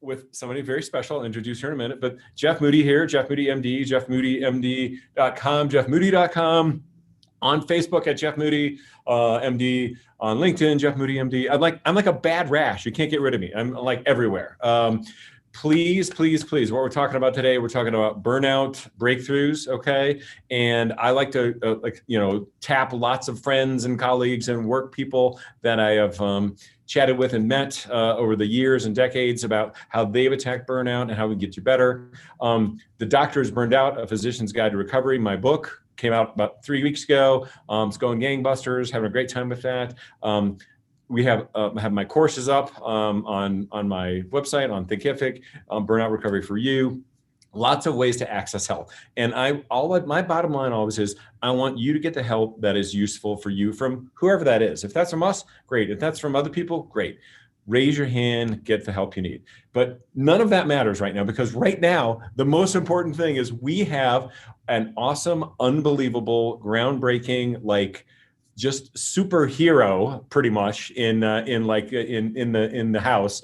with somebody very special. I'll introduce her in a minute, but Jeff Moody here, Jeff Moody MD, jeffmoodymd.com, jeffmoody.com, on Facebook at Jeff Moody MD, on LinkedIn, Jeff Moody MD. I'm like a bad rash. You can't get rid of me. I'm like everywhere. Please, please, please. What we're talking about today, we're talking about burnout breakthroughs, okay? And I like to, tap lots of friends and colleagues and work people that I have chatted with and met over the years and decades about how they've attacked burnout and how we get you better. The Doctor's Burned Out, A Physician's Guide to Recovery, my book, came out about 3 weeks ago. It's going gangbusters, having a great time with that. We have my courses up on my website, on Thinkific, Burnout Recovery for You. Lots of ways to access help. And my bottom line always is, I want you to get the help that is useful for you from whoever that is. If that's from us, great. If that's from other people, great. Raise your hand, get the help you need. But none of that matters right now, because right now, the most important thing is we have an awesome, unbelievable, groundbreaking, just superhero, pretty much in the house.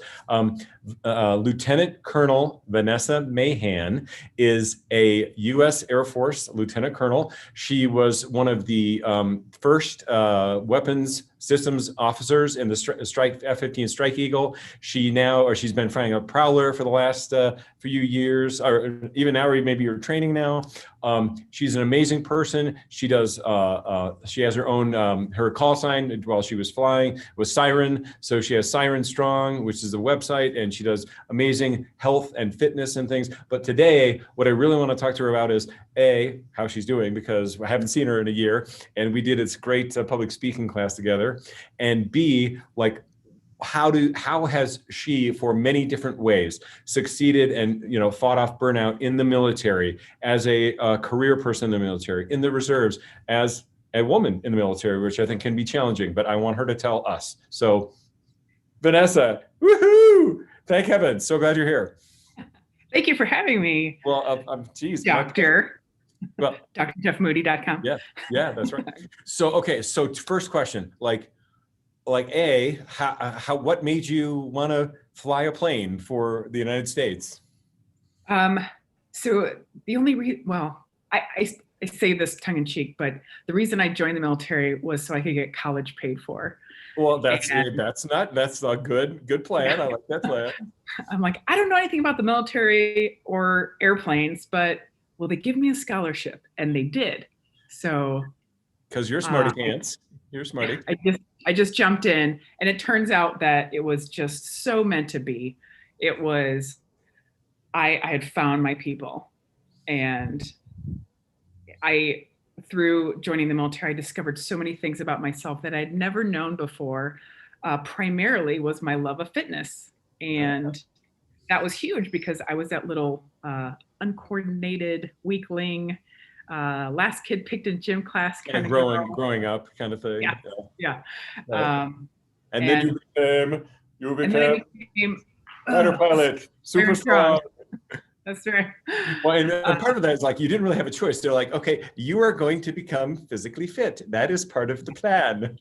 Lieutenant Colonel Vanessa Mahan is a U.S. Air Force Lieutenant Colonel. She was one of the first weapons systems officers in the F-15 Strike Eagle. She's been flying a Prowler for the last few years, or even now, or maybe you're training now. She's an amazing person. She does. She has her own her call sign while she was flying was Siren. So she has Siren Strong, which is a website, and she does amazing health and fitness and things. But today, what I really want to talk to her about is A, how she's doing, because I haven't seen her in a year, and we did this great public speaking class together. And B, how has she, for many different ways, succeeded and fought off burnout in the military, as a career person in the military, in the reserves, as a woman in the military, which I think can be challenging, but I want her to tell us. So, Vanessa, woohoo! Thank heaven. So glad you're here. Thank you for having me. Well, geez. Doctor. Well, drjeffmoody.com. Yeah, that's right. So, okay. So first question, A, what made you want to fly a plane for the United States? So the only reason, I say this tongue in cheek, but the reason I joined the military was so I could get college paid for. Well, that's a good plan. I like that plan. I'm like, I don't know anything about the military or airplanes, but will they give me a scholarship? And they did. So, because you're smarty pants. You're smarty. I just jumped in, and it turns out that it was just so meant to be. It was, I had found my people, and through joining the military, I discovered so many things about myself that I'd never known before. Primarily was my love of fitness. And that was huge, because I was that little uncoordinated weakling, last kid picked in gym class kind of growing up kind of thing. Yeah. And then you became fighter pilot, super strong. That's right. Well, and part of that is you didn't really have a choice. They're like, okay, you are going to become physically fit. That is part of the plan.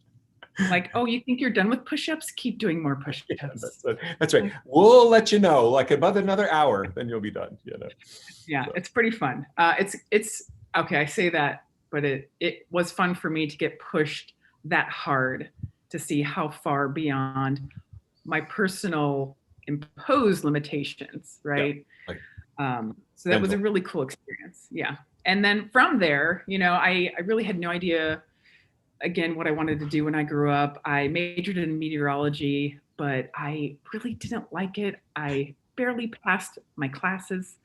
Oh, you think you're done with push-ups? Keep doing more push-ups. Yeah, that's right. We'll let you know, about another hour, then you'll be done. Yeah, so. It's pretty fun. It's okay. I say that, but it was fun for me to get pushed that hard to see how far beyond my personal imposed limitations, right? Yeah. So that was a really cool experience. Yeah. And then from there, I really had no idea, again, what I wanted to do when I grew up. I majored in meteorology, but I really didn't like it. I barely passed my classes.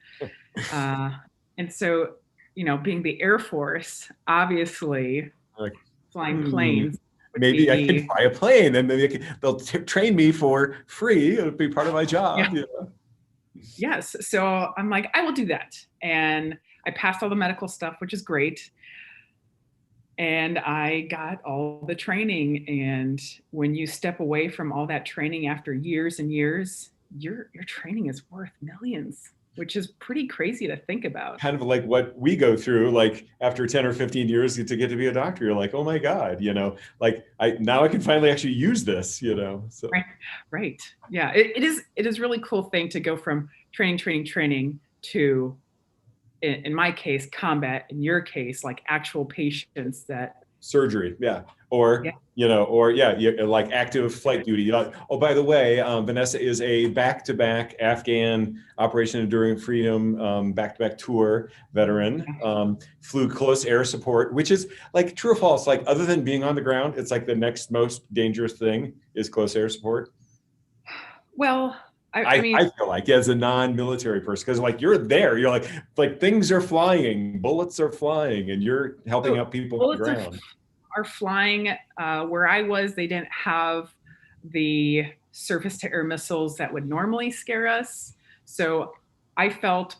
And so, being the Air Force, obviously flying planes. Maybe I can fly a plane, and maybe they'll train me for free. It'll be part of my job. Yeah. Yes. So I'm like, I will do that. And I passed all the medical stuff, which is great. And I got all the training. And when you step away from all that training after years and years, your training is worth millions. which is pretty crazy to think about. Kind of like what we go through, like after 10 or 15 years to get to be a doctor, you're like, oh my God, like now I can finally actually use this, so. Right. Yeah. It is really cool thing to go from training to, in my case, combat, in your case, like actual patients that. Surgery. Yeah. Or, like active flight duty. Oh, by the way, Vanessa is a back-to-back Afghan Operation Enduring Freedom back-to-back tour veteran. Flew close air support, which is like true or false, like other than being on the ground, it's like the next most dangerous thing is close air support. Well, I mean, I feel like as a non-military person, because like you're there, you're like things are flying, bullets are flying, and you're helping out people on the ground. Are flying. Where I was, they didn't have the surface to air missiles that would normally scare us. So I felt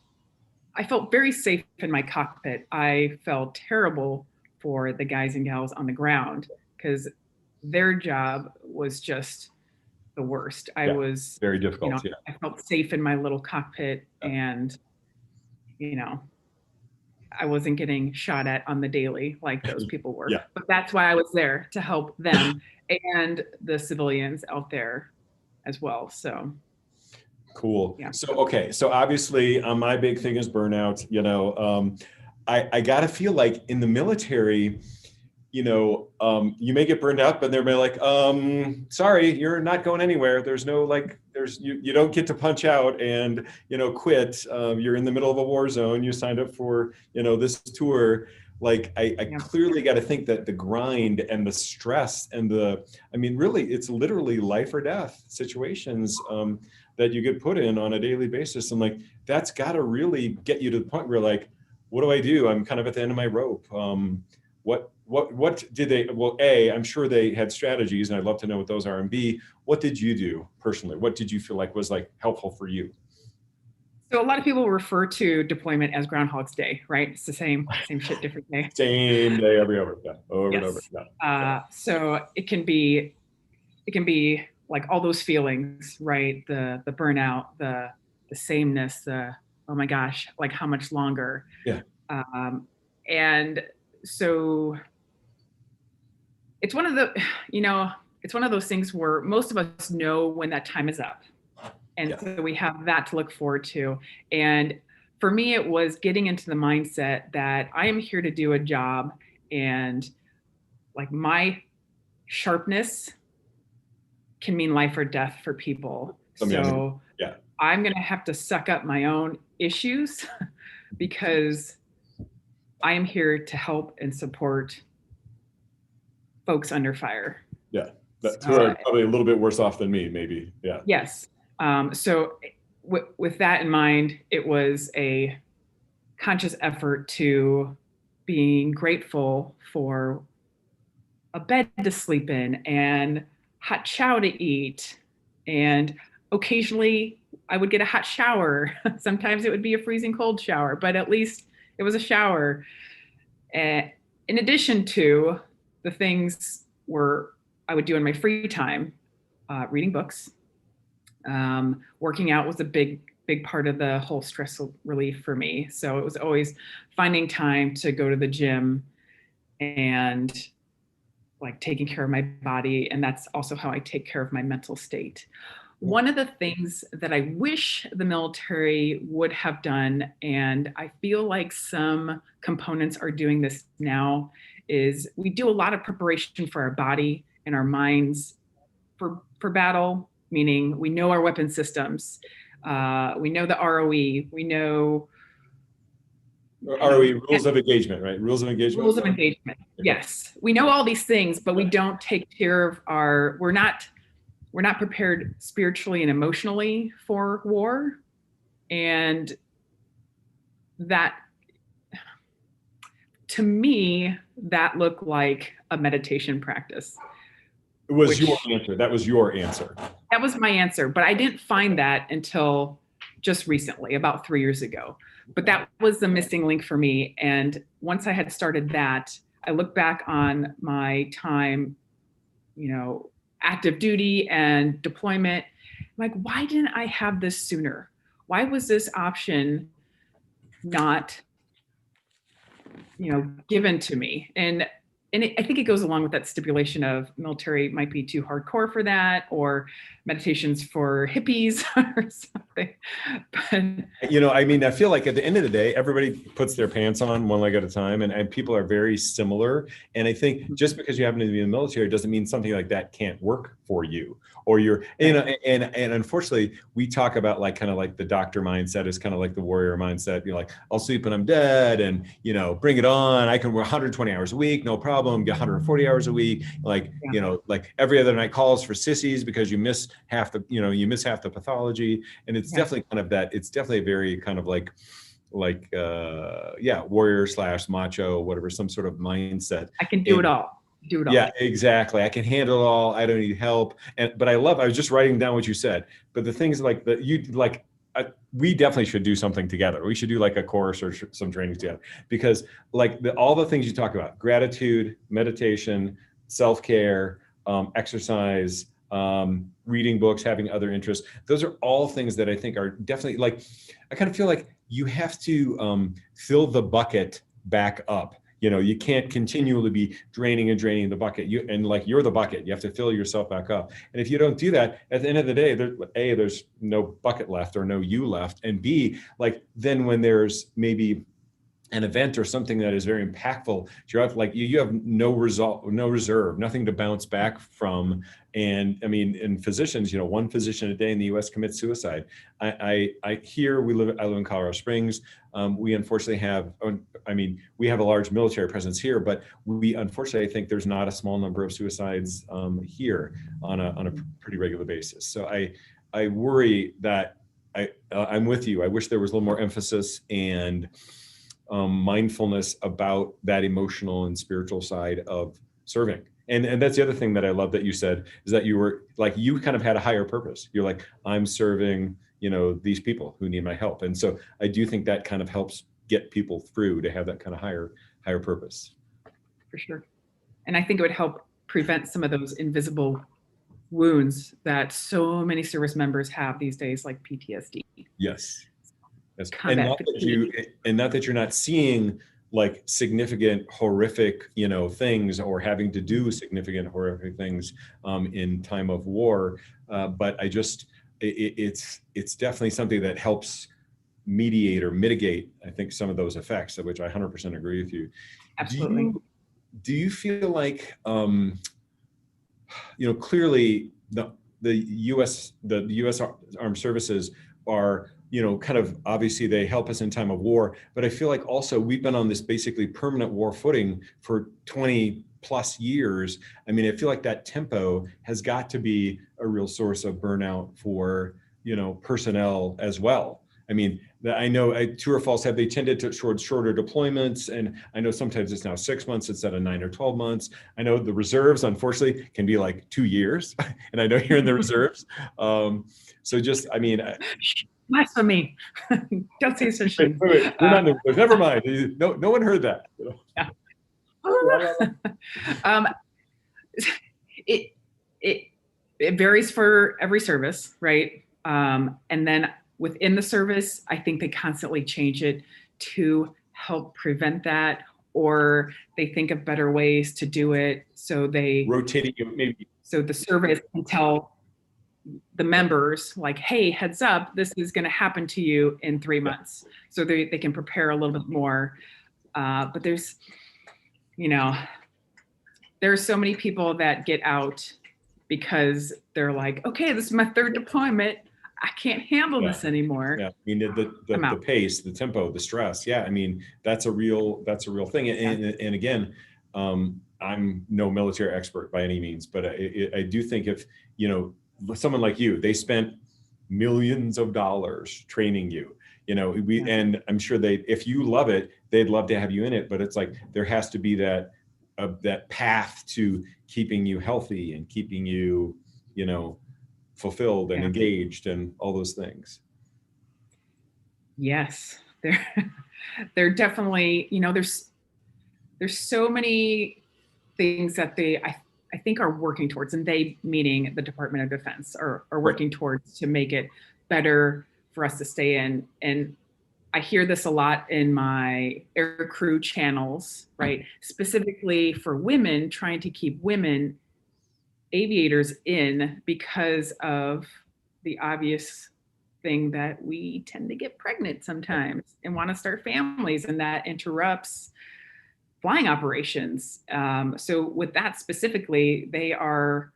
very safe in my cockpit. I felt terrible for the guys and gals on the ground because their job was just the worst. I was very difficult. I felt safe in my little cockpit, and I wasn't getting shot at on the daily like those people were. But that's why I was there, to help them and the civilians out there as well. So cool. Yeah. So obviously my big thing is burnout. I gotta feel like in the military, you may get burned out, but they're like, sorry, you're not going anywhere. There's no you don't get to punch out and, quit. You're in the middle of a war zone. You signed up for, this tour. Like I clearly got to think that the grind and the stress and really it's literally life or death situations that you get put in on a daily basis. And like, that's got to really get you to the point where like, what do I do? I'm kind of at the end of my rope. What did they, well, A, I'm sure they had strategies and I'd love to know what those are. And B, what did you do personally? What did you feel like was like helpful for you? So a lot of people refer to deployment as Groundhog's Day, right? It's the same shit, different day. Same day every over, over and over. So it can be like all those feelings, right? The burnout, the sameness, oh my gosh, like how much longer? Yeah. And so it's one of those things where most of us know when that time is up. And so we have that to look forward to. And for me, it was getting into the mindset that I am here to do a job, and like my sharpness can mean life or death for people. Amazing. So I'm going to have to suck up my own issues because I am here to help and support folks under fire. Yeah. Who are probably a little bit worse off than me, maybe. Yeah. Yes. So with that in mind, it was a conscious effort to being grateful for a bed to sleep in and hot chow to eat. And occasionally I would get a hot shower. Sometimes it would be a freezing cold shower, but at least it was a shower. In addition to the things I would do in my free time, reading books. Working out was a big part of the whole stress relief for me. So it was always finding time to go to the gym and like taking care of my body. And that's also how I take care of my mental state. One of the things that I wish the military would have done, and I feel like some components are doing this now, is we do a lot of preparation for our body and our minds for battle, meaning we know our weapon systems, we know the ROE, we know ROE, rules of engagement, right? Rules of engagement. Rules of engagement. Yes, we know all these things, but we don't take care of we're not prepared spiritually and emotionally for war. And that, to me, that looked like a meditation practice. It was your answer. That was your answer. That was my answer, but I didn't find that until just recently, about 3 years ago. But that was the missing link for me. And once I had started that, I look back on my time, active duty and deployment. I'm like, why didn't I have this sooner? why was this option not, given to me? And I think it goes along with that stipulation of military might be too hardcore for that, or meditations for hippies or something. But I feel like at the end of the day, everybody puts their pants on one leg at a time, and people are very similar. And I think just because you happen to be in the military doesn't mean something like that can't work for you, or you're, and unfortunately we talk about kind of like the doctor mindset is kind of like the warrior mindset. You're like, I'll sleep when I'm dead, and bring it on. I can work 120 hours a week, no problem. Get 140 hours a week. Like every other night calls for sissies because you miss half the, you miss half the pathology. And it's definitely kind of that. It's definitely a very kind of like warrior / macho, whatever, some sort of mindset. I can do it all. Yeah, exactly. I can handle it all. I don't need help. But I was just writing down what you said. But the things we definitely should do something together. We should do like a course or some training together, because all the things you talk about, gratitude, meditation, self-care, exercise, reading books, having other interests. Those are all things that I think are definitely I kind of feel like you have to fill the bucket back up. You can't continually be draining the bucket. You're the bucket. You have to fill yourself back up. And if you don't do that, at the end of the day, there's no bucket left or no you left. And B, then when there's maybe an event or something that is very impactful, you have no reserve, nothing to bounce back from. And I mean, in physicians, one physician a day in the U.S. commits suicide. I live in Colorado Springs. We unfortunately have, we have a large military presence here, but we unfortunately, I think there's not a small number of suicides here on a pretty regular basis. So I worry that I'm with you. I wish there was a little more emphasis and mindfulness about that emotional and spiritual side of serving. And that's the other thing that I love that you said, is that you were you kind of had a higher purpose. You're like, I'm serving, these people who need my help. And so I do think that kind of helps get people through to have that kind of higher purpose. For sure. And I think it would help prevent some of those invisible wounds that so many service members have these days, like PTSD. Yes. And not that you're not seeing significant horrific things, or having to do significant horrific things in time of war, but it's definitely something that helps mediate or mitigate, I think, some of those effects, of which I 100% agree with you. Absolutely. Do you feel like clearly the U.S. Armed Services are kind of, obviously they help us in time of war, but I feel like also we've been on this basically permanent war footing for 20 plus years. I mean, I feel like that tempo has got to be a real source of burnout for, personnel as well. I mean, I know true or false, have they tended to towards shorter deployments? And I know sometimes it's now 6 months instead of 9 or 12 months. I know the reserves, unfortunately, can be 2 years. And I know you're in the reserves. So just, Blasphemy. Don't say such things. Wait. We're not in the reserves. Never mind. No one heard that. Yeah. It varies for every service, right? And then within the service, I think they constantly change it to help prevent that, or they think of better ways to do it. So they rotating maybe. So the service can tell the members hey, heads up, this is going to happen to you in 3 months. So they can prepare a little bit more. But there's so many people that get out because they're like, okay, this is my 3rd deployment. I can't handle this anymore. Yeah, the pace, the tempo, the stress. Yeah, that's a real thing. And again, I'm no military expert by any means, but I do think if someone like you, they spent millions of dollars training you. And I'm sure if you love it, they'd love to have you in it. But it's there has to be that path to keeping you healthy and keeping you, fulfilled and engaged and all those things. Yes, they're definitely, there's so many things that I think are working towards, and they meaning the Department of Defense are working towards to make it better for us to stay in. And I hear this a lot in my air crew channels, right? Specifically for women, trying to keep women aviators in because of the obvious thing that we tend to get pregnant sometimes and want to start families, and that interrupts flying operations. So with that specifically, they are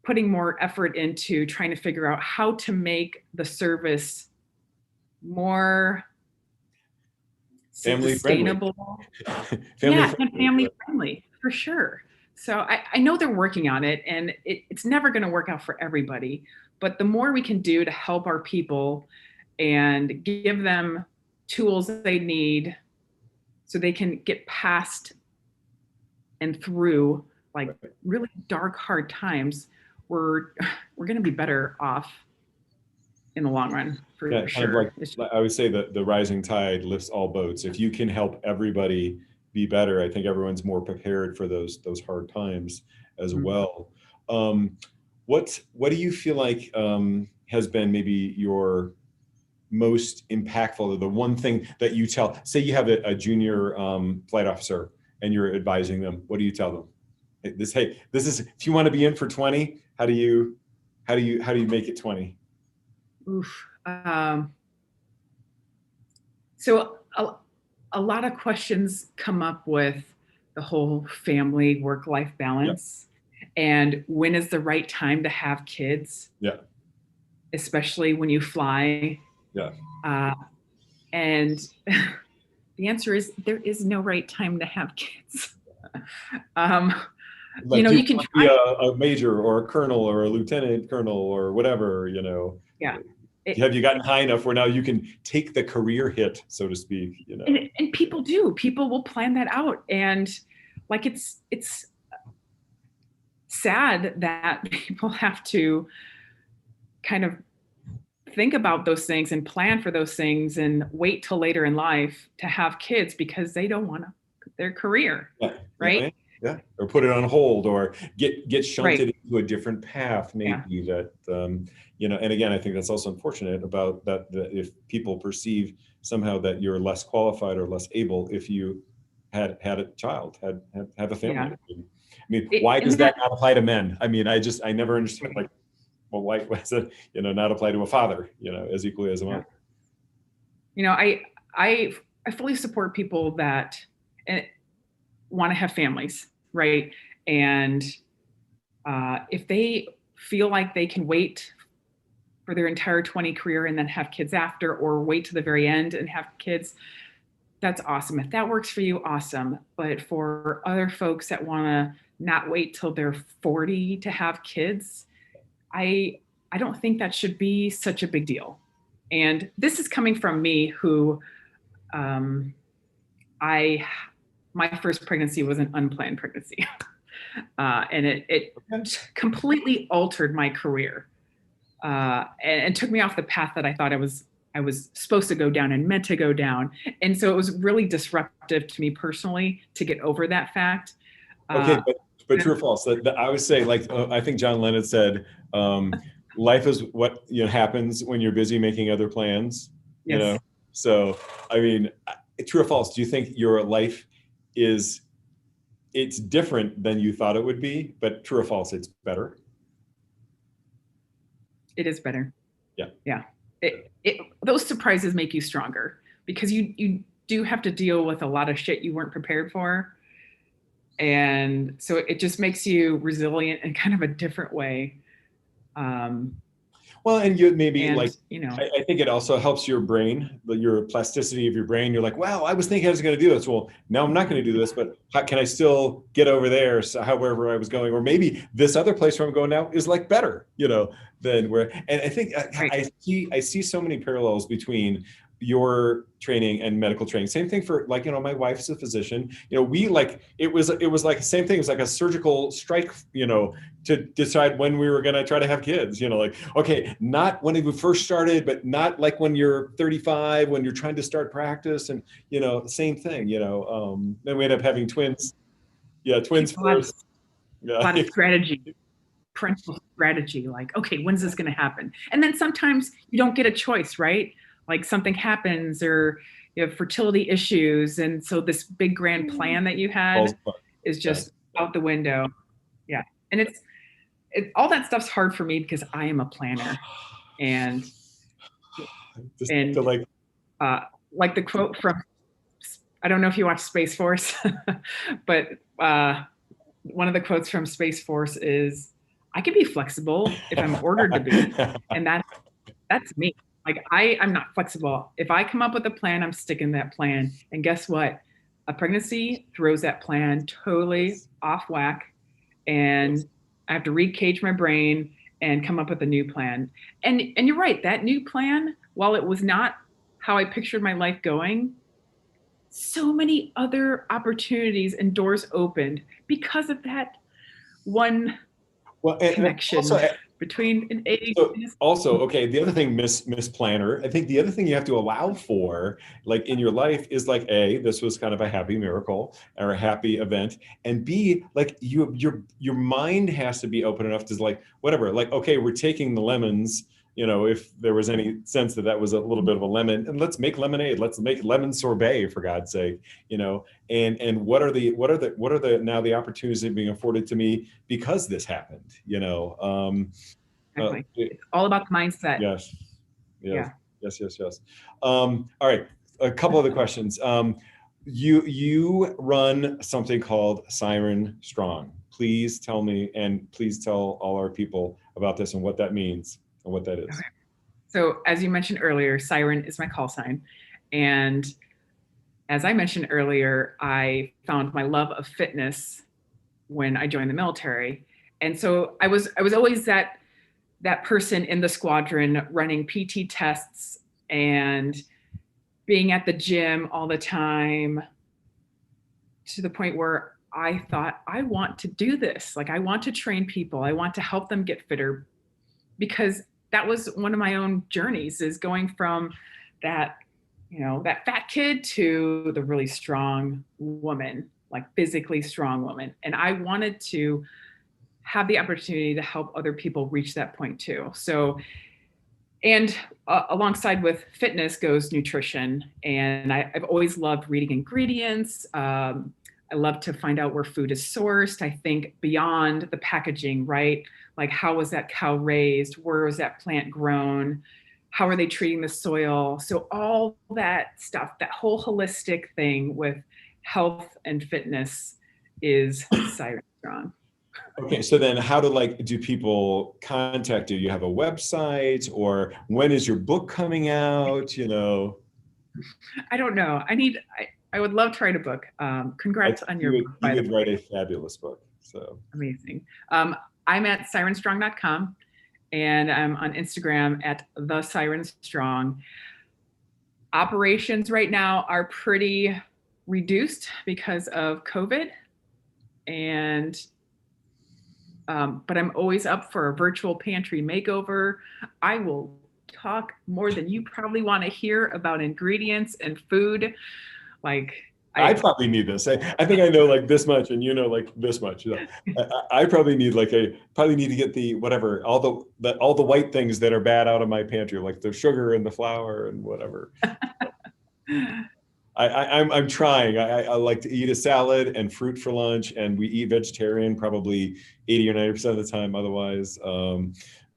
putting more effort into trying to figure out how to make the service more family sustainable. Family and family friendly, for sure. So I know they're working on it, and it's never going to work out for everybody. But the more we can do to help our people and give them tools that they need so they can get past and through like really dark, hard times, we're going to be better off in the long run, for sure. Kind of like, I would say that the rising tide lifts all boats. If you can help everybody be better, I think everyone's more prepared for those hard times as well. What do you feel like has been maybe your most impactful, or the one thing that you tell, say you have a junior flight officer and you're advising them, what do you tell them? Hey, this is, if you want to be in for 20, how do you make it 20? Oof. So a lot of questions come up with the whole family work-life balance. And when is the right time to have kids? Especially when you fly. And the answer is there is no right time to have kids. Like, you can be a major or a colonel or a lieutenant colonel or whatever, have you gotten high enough where now you can take the career hit, so to speak? And people do. People will plan that out, and like it's sad that people have to kind of think about those things and plan for those things and wait till later in life to have kids because they don't want their career, right? Or put it on hold, or get shunted into a different path, maybe that, and again, I think that's also unfortunate about that if people perceive somehow that you're less qualified or less able if you had a child, have a family. I mean, why does that not apply to men? I mean, I never understand, like, well, why does it, not apply to a father, as equally as a mother? I fully support people that want to have families, right? And if they feel like they can wait for their entire 20 career and then have kids after, or wait to the very end and have kids, that's awesome. If that works for you, awesome. But for other folks that want to not wait till they're 40 to have kids, I don't think that should be such a big deal. And this is coming from me, who my first pregnancy was an unplanned pregnancy. And it completely altered my career and took me off the path that I thought I was supposed to go down and meant to go down. And so it was really disruptive to me personally to get over that fact. Okay, but true or false? I would say, like, I think John Lennon said, life is what happens when you're busy making other plans. So I mean, true or false? Do you think your life it's different than you thought it would be, but true or false, it's better? It is better. Those surprises make you stronger, because you do have to deal with a lot of shit you weren't prepared for. And so it just makes you resilient in kind of a different way. Well, and you maybe I think it also helps your brain, your plasticity of your brain. You're like, wow, I was thinking I was going to do this. Well, now I'm not going to do this, but how can I still get over there? So however I was going, or maybe this other place where I'm going now is like better, than where. And I think I see so many parallels between your training and medical training. Same thing for, like, my wife's a physician. We it was like the same thing. It was like a surgical strike, to decide when we were going to try to have kids, okay, not when we first started, but not like when you're 35, when you're trying to start practice, and, same thing, then we end up having twins. Twins first. A lot of strategy, parental strategy, like, okay, when's this going to happen? And then sometimes you don't get a choice, right? Like something happens or you have fertility issues. And so this big grand plan that you had is just out the window. Yeah. And all that stuff's hard for me because I am a planner. And like the quote from, I don't know if you watch Space Force, but one of the quotes from Space Force is, I can be flexible if I'm ordered to be. And that's me. Like I'm not flexible. If I come up with a plan, I'm sticking to that plan. And guess what? A pregnancy throws that plan totally off whack. And I have to recage my brain and come up with a new plan. And you're right, that new plan, while it was not how I pictured my life going, so many other opportunities and doors opened because of that one connection between an 80s. Also, okay, the other thing, Miss Planner, I think the other thing you have to allow for, like in your life, is like A, this was kind of a happy miracle or a happy event, and B, like your mind has to be open enough to like whatever, like okay, we're taking the lemons. You know, if there was any sense that was a little bit of a lemon, and let's make lemonade, let's make lemon sorbet for God's sake, you know, and what are the now the opportunities that are being afforded to me because this happened, you know. Exactly. It's all about the mindset. Yes. All right, a couple other questions. You run something called Siren Strong. Please tell me, and please tell all our people about this and what that means. And what that is. Okay. So as you mentioned earlier, Siren is my call sign. And as I mentioned earlier, I found my love of fitness when I joined the military. And so I was always that person in the squadron running PT tests and being at the gym all the time, to the point where I thought, I want to do this. Like I want to train people. I want to help them get fitter, because that was one of my own journeys, is going from that, you know, that fat kid to the really strong woman, like physically strong woman. And I wanted to have the opportunity to help other people reach that point too. So, and alongside with fitness goes nutrition. And I've always loved reading ingredients. I love to find out where food is sourced. I think beyond the packaging, right? Like how was that cow raised? Where was that plant grown? How are they treating the soil? So all that stuff, that whole holistic thing with health and fitness is Siren Strong. Okay, so then how do people contact you? You have a website, or when is your book coming out? You know? I don't know. I would love to write a book. Congrats on your book. You would write a fabulous book. So amazing. I'm at sirenstrong.com, and I'm on Instagram at the Siren Strong. Operations right now are pretty reduced because of COVID, and but I'm always up for a virtual pantry makeover. I will talk more than you probably want to hear about ingredients and food. Like I probably need this. I think I know like this much, and you know like this much. I probably need to get the whatever, all the white things that are bad out of my pantry, like the sugar and the flour and whatever. I'm trying. I like to eat a salad and fruit for lunch, and we eat vegetarian probably 80 or 90% of the time otherwise.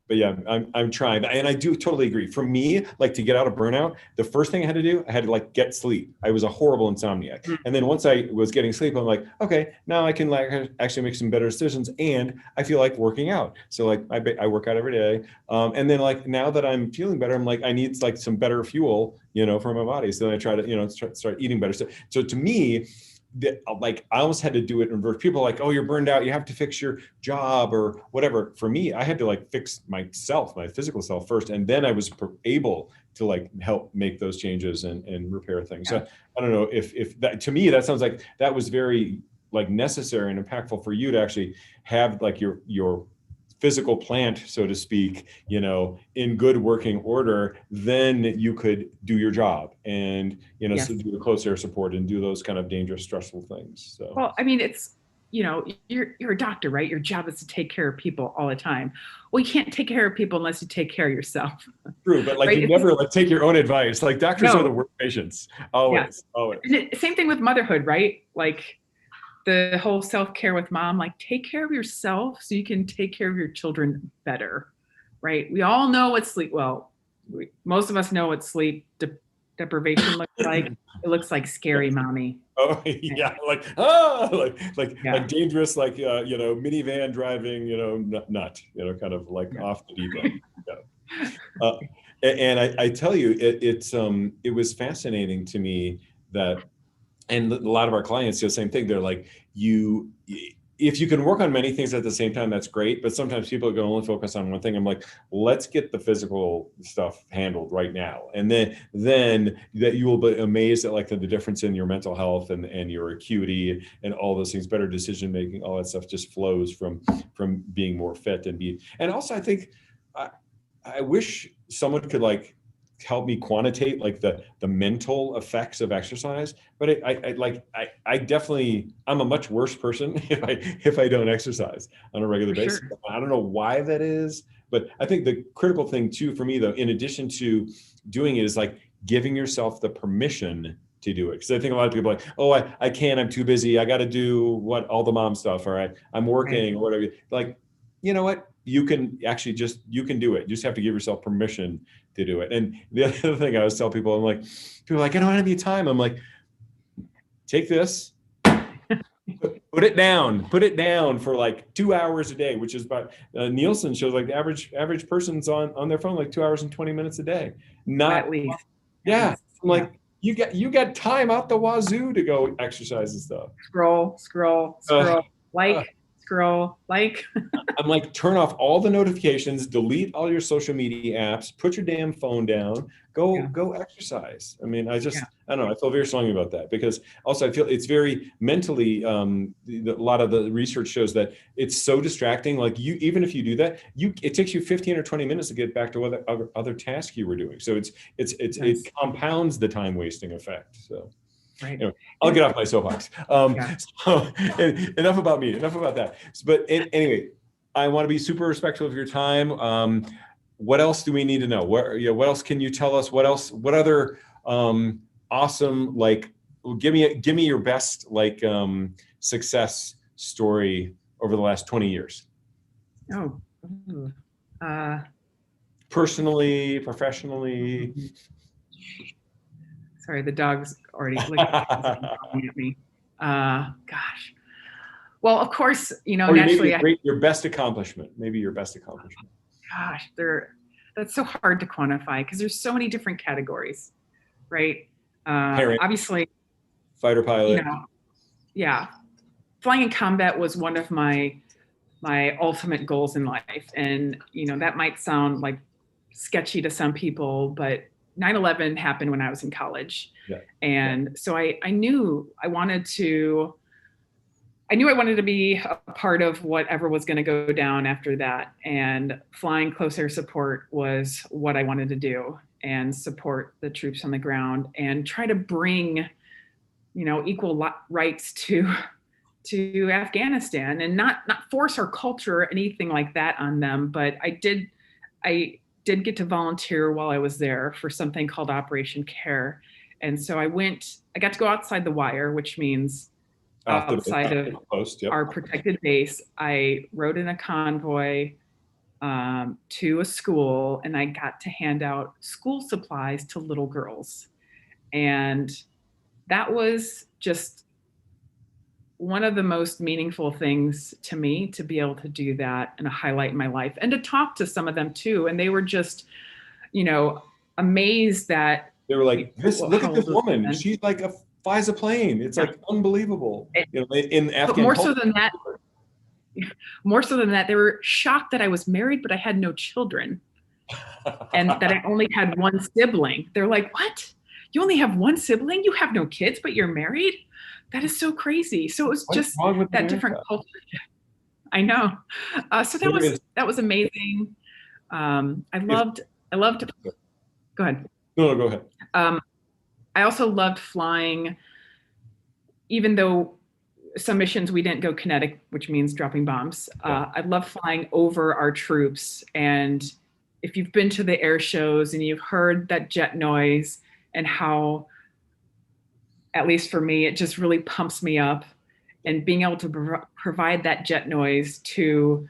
But yeah, I'm trying, and I do totally agree. For me, like to get out of burnout, the first thing I had to do, I had to like get sleep. I was a horrible insomniac, and then once I was getting sleep, I'm like, okay, now I can like actually make some better decisions, and I feel like working out. So like I work out every day, and then like now that I'm feeling better, I'm like I need like some better fuel, you know, for my body. So then I try to start eating better. So to me, like I almost had to do it in reverse. People are like, oh, you're burned out, you have to fix your job or whatever. For me, I had to like fix myself, my physical self first, and then I was able to like help make those changes and repair things. Yeah. So I don't know if that, to me, that sounds like that was very like necessary and impactful for you to actually have like your physical plant, so to speak, you know, in good working order, then you could do your job and, you know, yes. So do the close air support and do those kind of dangerous, stressful things. So, well, I mean, it's you're a doctor, right? Your job is to take care of people all the time. Well, you can't take care of people unless you take care of yourself. True, but like right? you never like take your own advice. Like doctors are the worst patients. Always, always. And same thing with motherhood, right? Like the whole self-care with mom, like take care of yourself so you can take care of your children better, right? We all know what sleep, well, most of us know what sleep deprivation looks like. It looks like scary mommy. Oh yeah, like a dangerous minivan driving nut kind of like off the deep end. And I tell you it was fascinating to me that, and a lot of our clients do the same thing. They're like, if you can work on many things at the same time, that's great. But sometimes people can only focus on one thing. I'm like, let's get the physical stuff handled right now. And then that you will be amazed at like the difference in your mental health and your acuity and all those things, better decision making, all that stuff just flows from being more fit and also I think I wish someone could like help me quantitate like the mental effects of exercise, but I definitely, I'm a much worse person if I don't exercise on a regular basis. Sure. I don't know why that is, but I think the critical thing too for me though, in addition to doing it, is like giving yourself the permission to do it. Because I think a lot of people are like, oh, I can't, I'm too busy, I got to do all the mom stuff, or I'm working or whatever. Like, you know what? You can actually you can do it. You just have to give yourself permission to do it. And the other thing I always tell people, I'm like, people are like, I don't have any time. I'm like, take this, put it down for like 2 hours a day, which is about, Nielsen shows like the average person's on their phone like 2 hours and 20 minutes a day. Not at least. Yeah. I'm like, you got time out the wazoo to go exercise and stuff. Scroll, like. I'm like, turn off all the notifications, delete all your social media apps, put your damn phone down, go exercise. I mean, I don't know, I feel very strongly about that, because also I feel it's very mentally, a lot of the research shows that it's so distracting. Like even if you do that, it takes you 15 or 20 minutes to get back to what other tasks you were doing. So it compounds the time wasting effect. So. Right. Anyway, I'll get off my soapbox. So enough about me, enough about that. But anyway, I want to be super respectful of your time. What else do we need to know? What else can you tell us? What other awesome, like, give me your best like success story over the last 20 years. Personally, professionally. Sorry, the dog's already looking at me. Gosh. Well, of course, naturally. Your best accomplishment. Maybe your best accomplishment. Gosh, that's so hard to quantify because there's so many different categories, right? Obviously. Fighter pilot. Flying in combat was one of my ultimate goals in life. And, that might sound like sketchy to some people, but 9/11 happened when I was in college. And so I knew I wanted to be a part of whatever was going to go down after that. And flying close air support was what I wanted to do, and support the troops on the ground and try to bring, equal rights to Afghanistan, and not force our culture or anything like that on them. But I did get to volunteer while I was there for something called Operation Care. And so I got to go outside the wire, which means outside of our protected base. I rode in a convoy to a school, and I got to hand out school supplies to little girls. And that was just one of the most meaningful things to me, to be able to do that and a highlight in my life, and to talk to some of them too. And they were just, amazed that they were like, look at this woman. She's like flies a plane. It's like unbelievable. In Afghan more so than that, they were shocked that I was married, but I had no children, and that I only had one sibling. They're like, what? You only have one sibling? You have no kids, but you're married? That is so crazy. So it was just that different culture. I know. So that was amazing. I loved. Go ahead. No, go ahead. I also loved flying, even though some missions we didn't go kinetic, which means dropping bombs. I love flying over our troops. And if you've been to the air shows and you've heard that jet noise and how, at least for me, it just really pumps me up. And being able to provide that jet noise to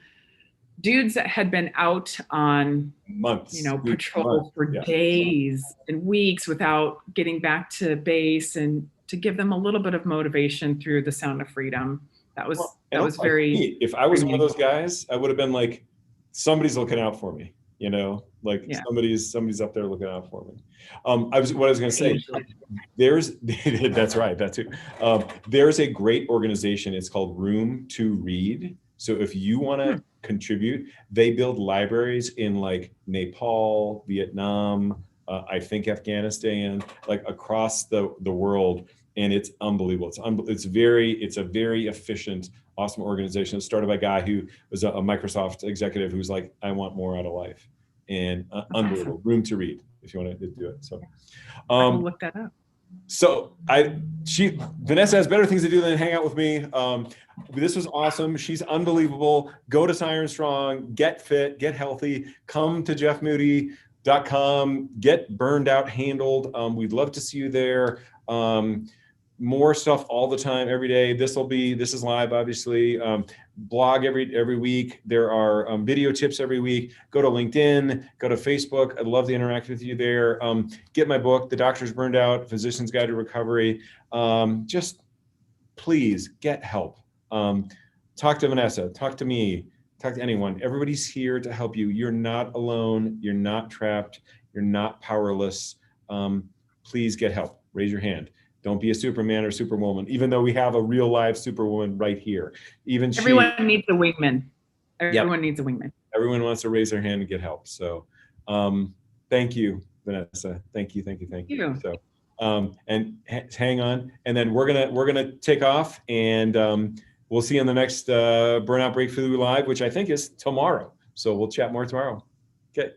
dudes that had been out on months, patrol for days and weeks without getting back to base, and to give them a little bit of motivation through the sound of freedom. That was very. If I was one of those guys, I would have been like, somebody's looking out for me. Somebody's up there looking out for me. What I was going to say, that's right, that too. There's a great organization. It's called Room to Read. So if you want to contribute, they build libraries in like Nepal, Vietnam, I think Afghanistan, like across the world, and it's unbelievable. It's a very efficient, awesome organization. It started by a guy who was a Microsoft executive who's like, I want more out of life, and unbelievable. Room to Read if you want to do it. So, I'll look that up. So Vanessa has better things to do than hang out with me. This was awesome. She's unbelievable. Go to Siren Strong, get fit, get healthy, come to jeffmoody.com, get burned out handled. We'd love to see you there. More stuff all the time, every day. This is live, obviously. Blog every week. There are video tips every week. Go to LinkedIn, go to Facebook. I'd love to interact with you there. Get my book, The Doctor's Burned Out, Physician's Guide to Recovery. Just please get help. Talk to Vanessa, talk to me, talk to anyone. Everybody's here to help you. You're not alone. You're not trapped. You're not powerless. Please get help. Raise your hand. Don't be a Superman or Superwoman, even though we have a real live Superwoman right here. Everyone needs a wingman. Everyone needs a wingman. Everyone wants to raise their hand and get help. So thank you, Vanessa. Thank you. So and hang on. And then we're gonna take off, and we'll see you on the next Burnout Breakthrough Live, which I think is tomorrow. So we'll chat more tomorrow.